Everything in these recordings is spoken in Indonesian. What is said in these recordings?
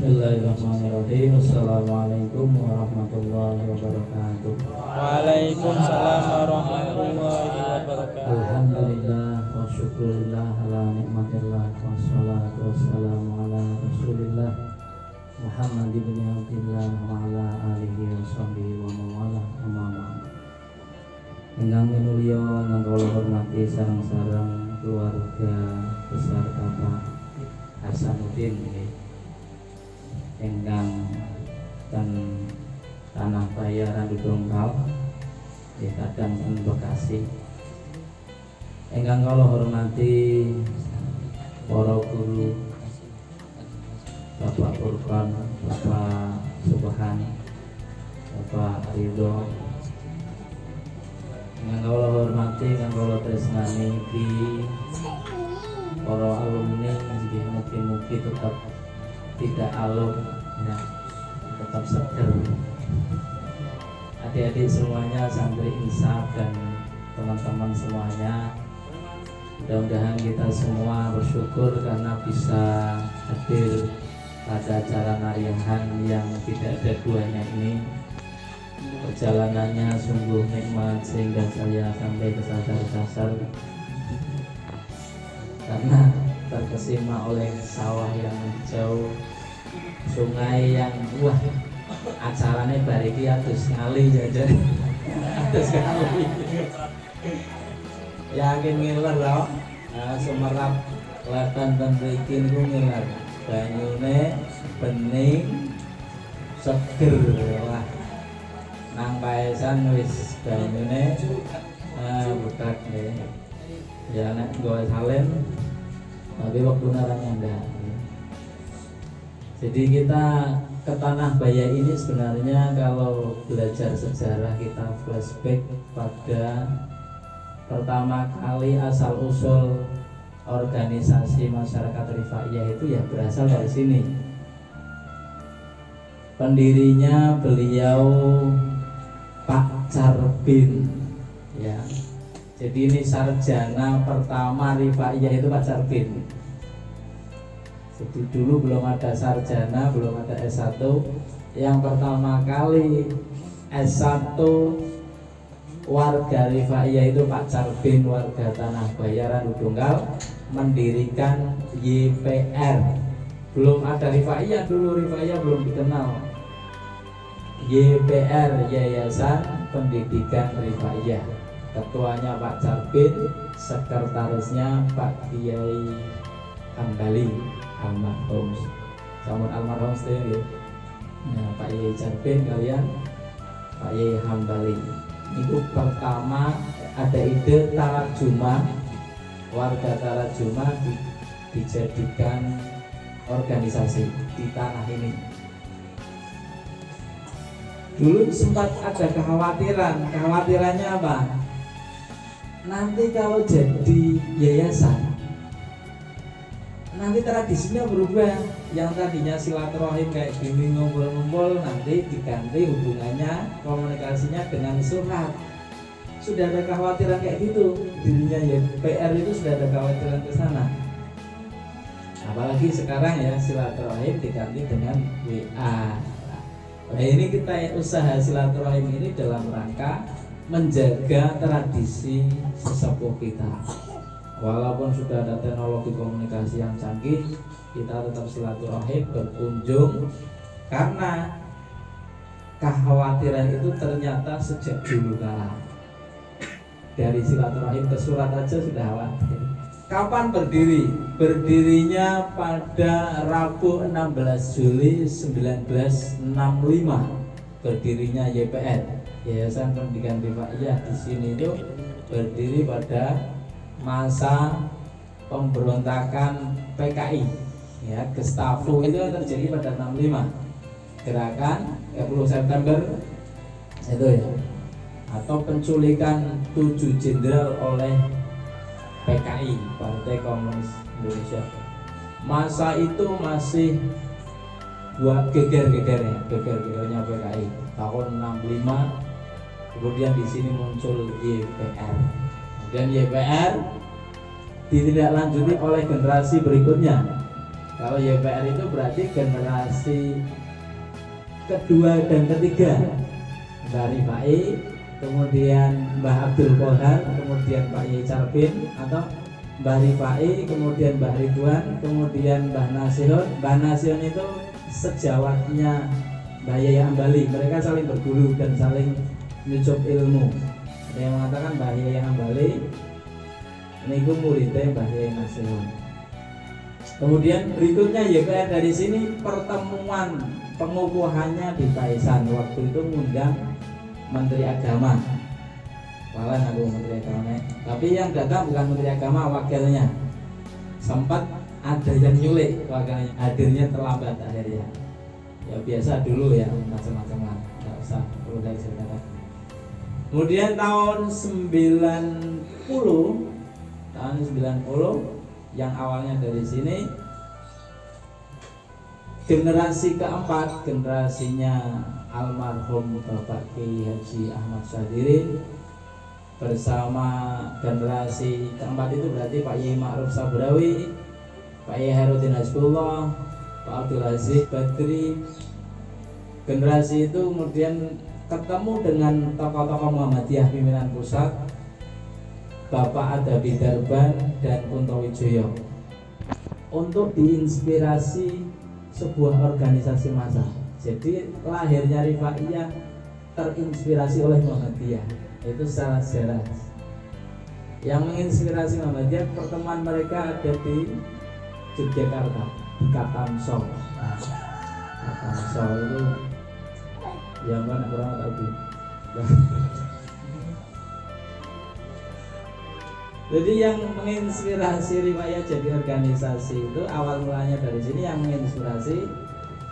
Bismillahirrahmanirrahim. Assalamualaikum warahmatullahi wabarakatuh. Waalaikumsalam warahmatullahi wabarakatuh. Alhamdulillah wa syukurillah ala nikmatillah wassalatu wassalamu ala rasulillah Muhammad ibn Abdillah wa ala alihi wa sahbihi wa mawala amma ba'd. Ingkang minulya ingkang kula hormati sareng-sareng keluarga besar Bapak Hasanuddin ingkang ten Tanah Bayaran Dongkal di Kadang ten Bekasi. Ingkang kula hormati para guru Bapak Furqan, Bapak Subhan, Bapak Ridho, ingkang kula hormati, ingkang kula tresnani di para alumni, mugi-mugi tetap tidak alum, ya, tetap seger. Adik-adik semuanya, santri insaf dan teman-teman semuanya, mudah-mudahan kita semua bersyukur karena bisa hadir pada acara nariahan yang tidak ada duanya ini. Perjalanannya sungguh nikmat sehingga saya sampai kesasar-sasar karena terkesima oleh sawah yang hijau, sungai yang wah, acaranya bariki atus ngali jajan atus ngali yakin ngiler loh. Semerap kelihatan dan mriki niku ngiler, banyune bening seger lah. Nang paesan wis banyune bekat nggih. Ya nek nggawe salin tapi waktu naranya ndak. Jadi kita ke Tanah Baya ini sebenarnya kalau belajar sejarah kita flashback pada pertama kali asal usul organisasi masyarakat Rifaiyah itu ya berasal dari sini. Pendirinya beliau Pak Carbin, ya. Jadi ini sarjana pertama Rifaiyah itu Pak Carbin. Jadi dulu belum ada sarjana, belum ada S1. Yang pertama kali S1 warga Rifaiyah itu Pak Carbin, warga Tanah Bayaran Dongkal, mendirikan YPR. Belum ada Rifaiyah dulu, Rifaiyah belum dikenal. YPR, Yayasan Pendidikan Rifaiyah. Ketuanya Pak Carbin, sekretarisnya Pak Kiai Hambali almarhum. Sampun almarhum sedaya. Nah, Pak Kiai Carbin kalian Pak Kiai Hambali. Itu pertama ada ide Tarajumah, warga Tarajumah dijadikan organisasi di tanah ini. Dulu sempat ada kekhawatirannya apa? Nanti kalau jadi yayasan, nanti tradisinya berubah. Yang tadinya silaturahim kayak gini ngumpul-ngumpul, nanti diganti hubungannya, komunikasinya dengan surat. Sudah ada kekhawatiran kayak gitu. Dirinya YPR itu sudah ada kekhawatiran ke sana. Apalagi sekarang ya silaturahim diganti dengan WA. Nah ini kita usaha silaturahim ini dalam rangka menjaga tradisi sesepuh kita. Walaupun sudah ada teknologi komunikasi yang canggih, kita tetap silaturahim berkunjung karena kekhawatiran itu ternyata sejak dulu kala. Dari silaturahim ke surat aja sudah khawatir. Kapan berdiri? Berdirinya pada Rabu 16 Juli 1965. Berdirinya YPR, Yayasan Pendidikan Rifaiyah. Di sini itu berdiri pada masa pemberontakan PKI, ya, Gestapo itu terjadi pada 65. Gerakan 10 September itu ya, atau penculikan 7 jenderal oleh PKI, Partai Komunis Indonesia. Masa itu masih buat geger-gegernya PKI tahun 65. Kemudian di sini muncul YPR. Dan YPR ditindaklanjuti oleh generasi berikutnya. Kalau YPR itu berarti generasi kedua dan ketiga, Mbah Rifai, kemudian Mbah Abdul Qahar, kemudian Pak Yai Carbin, atau Mbah Rifai, kemudian Mbah Ridwan, kemudian Mbah Nasihun. Mbah Nasihun itu sejawatnya Mbah Yai Ambali. Mereka saling berguru dan saling nyucup ilmu. Ada yang mengatakan Mbah Yai Ambali ini muridnya Mbah Yai Nasihun. Kemudian berikutnya YPR dari sini pertemuan pengukuhannya di Paisan. Waktu itu mengundang Menteri Agama. Walan aku Menteri Agama. Tapi yang datang bukan Menteri Agama, wakilnya. Sempat ada yang nyulik wakilnya, hadirnya terlambat akhirnya. Ya biasa dulu ya, macam-macam lah. Enggak usah perlu saya ceritakan. Kemudian tahun 90 yang awalnya dari sini, generasi keempat, generasinya almarhum Bapak Kiai Haji Ahmad Syadiri bersama generasi keempat itu berarti Pak Yai Ma'ruf Sabrawi, Pak Yai Herudin Hasbullah, Pak Abdul Aziz Badri. Generasi itu kemudian ketemu dengan tokoh-tokoh Muhammadiyah pimpinan pusat, Bapak Adabi Darban dan Kunto Wijoyo, untuk diinspirasi sebuah organisasi massa. Jadi lahirnya Rifaiyah terinspirasi oleh Muhammadiyah, itu secara sejarah. Yang menginspirasi Muhammadiyah, pertemuan mereka ada di Yogyakarta, di Katamso. Katamso itu yang mana kurang tahu. Jadi yang menginspirasi Rifaiyah jadi organisasi itu awal mulanya dari sini. Yang menginspirasi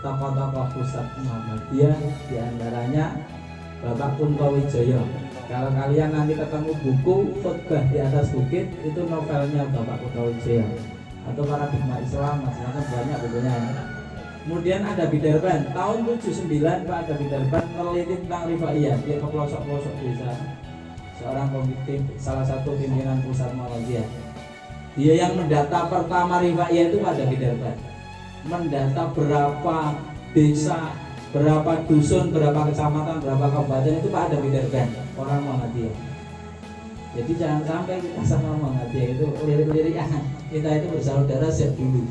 tokoh-tokoh pusat Muhammadiyah, diantaranya Bapak Kunto Wijoyo. Kalau kalian nanti ketemu buku Khutbah di Atas Bukit, itu novelnya Bapak Kunto Wijoyo, atau Paradigma Islam, macam-macam banyak bukunya. Kemudian ada Bidarban, tahun 79 Pak ada Bidarban meneliti tentang Rifaiyah. Dia ke pelosok-pelosok desa, seorang pemimpin, salah satu pimpinan pusat Muhammadiyah. Dia yang mendata pertama Rifaiyah itu pada Bidarban, mendata berapa desa, berapa dusun, berapa kecamatan, berapa kabupaten itu Pak ada Bidarban, orang Muhammadiyah. Jadi jangan sampai kita sama Muhammadiyah itu lirik-lirik kita itu bersaudara sejak dulu.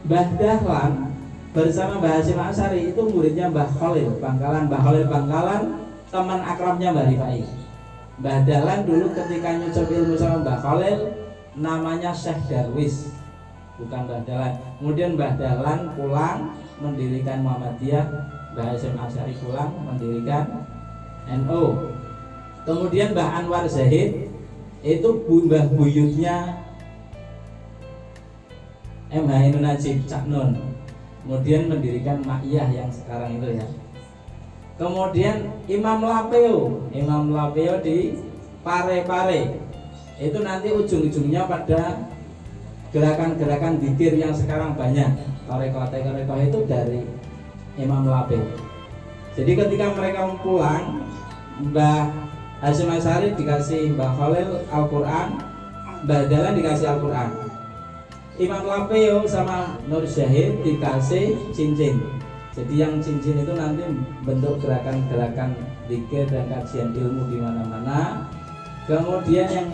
Mbah Dahlan bersama Mbah Hasyim Asy'ari itu muridnya Mbah Khalil Bangkalan. Mbah Khalil Bangkalan teman akrabnya Mbah Rifai. Mbah Dahlan dulu ketika nyucup ilmu sama Mbah Khalil namanya Syekh Darwis, bukan Mbah Dahlan. Kemudian Mbah Dahlan pulang mendirikan Muhammadiyah, Mbah Hasyim Asy'ari pulang mendirikan NU. Kemudian Mbah Anwar Zahid itu mbah buyutnya M. Hainun Najib Cak Nun, kemudian mendirikan Ma'iyah yang sekarang itu ya. Kemudian Imam Lapeo di Pare-Pare itu nanti ujung-ujungnya pada gerakan-gerakan dzikir yang sekarang banyak. Tarekoh itu dari Imam Lapeo. Jadi ketika mereka pulang, Mbah Hasyim Asy'ari dikasih Mbah Khalil Al-Quran, Mbah Dahlan dikasih Al-Quran. Imam Lapeo sama Nur Syahid dikasih cincin. Jadi yang cincin itu nanti bentuk gerakan-gerakan dzikir dan kajian ilmu di mana-mana. Kemudian yang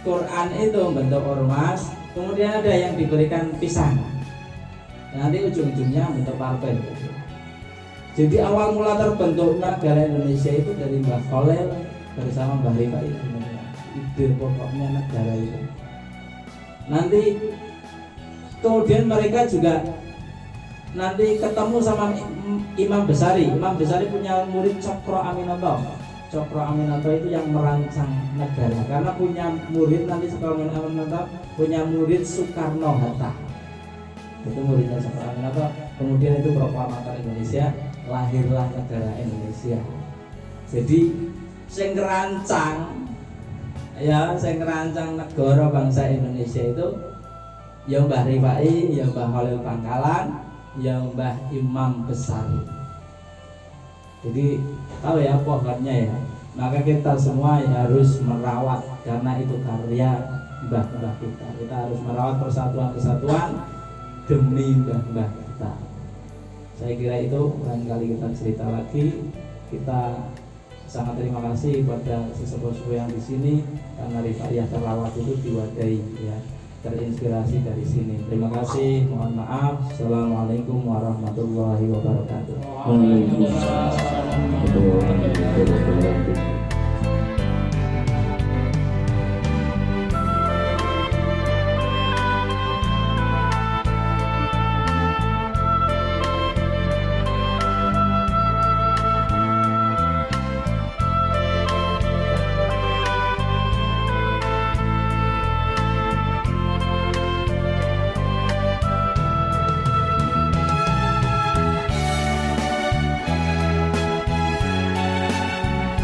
Quran itu bentuk ormas. Kemudian ada yang diberikan pisang. Nanti ujung-ujungnya bentuk partai. Jadi awal mula terbentuknya negara Indonesia itu dari Mbah Khalil bersama Mbah Rifai. Ide pokoknya negara itu. Nanti kemudian mereka juga nanti ketemu sama Imam Besari. Imam Besari punya murid Cokro Aminoto. Cokro Aminoto itu yang merancang negara, karena punya murid nanti Cokro Aminoto punya murid Soekarno Hatta. Itu muridnya Cokro Aminoto. Kemudian itu proklamator Indonesia, lahirlah negara Indonesia. Jadi sing ngerancang negara bangsa Indonesia itu ya Mbah Rifai, ya Mbah Khalil Bangkalan, ya Mbah Imam Besari. Jadi tahu ya pohonnya ya. Maka kita semua harus merawat, karena itu karya mbah-mbah kita. Kita harus merawat persatuan kesatuan demi mbah-mbah kita. Saya kira itu, lain kali kita cerita lagi. Kita sangat terima kasih pada sesepuh-sesepuh yang di sini karena rifaiyah terlawat itu diwadahi ya, terinspirasi dari sini. Terima kasih, mohon maaf. Assalamualaikum warahmatullahi wabarakatuh. Waalaikumsalam warahmatullahi wabarakatuh.